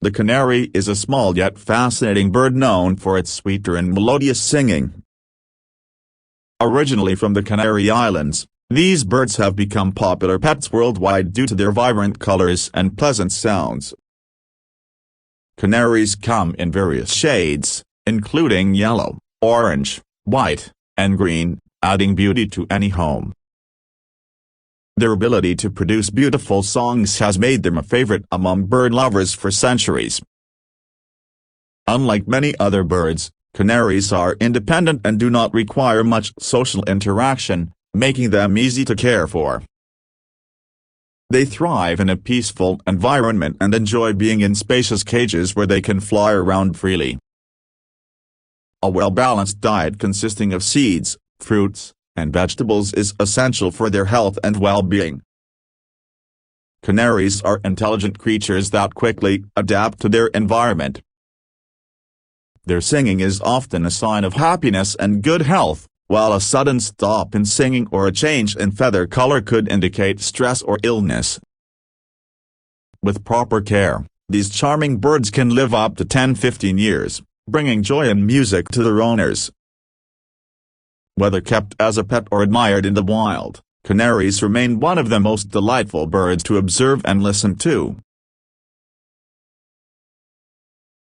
The canary is a small yet fascinating bird known for its sweeter and melodious singing. Originally from the Canary Islands, these birds have become popular pets worldwide due to their vibrant colors and pleasant sounds. Canaries come in various shades, including yellow, orange, white, and green, adding beauty to any home. Their ability to produce beautiful songs has made them a favorite among bird lovers for centuries. Unlike many other birds, canaries are independent and do not require much social interaction, making them easy to care for. They thrive in a peaceful environment and enjoy being in spacious cages where they can fly around freely. A well-balanced diet consisting of seeds, fruits, and vegetables is essential for their health and well-being. Canaries are intelligent creatures that quickly adapt to their environment. Their singing is often a sign of happiness and good health, while a sudden stop in singing or a change in feather color could indicate stress or illness. With proper care, these charming birds can live up to 10–15 years, bringing joy and music to their owners. Whether kept as a pet or admired in the wild, canaries remain one of the most delightful birds to observe and listen to.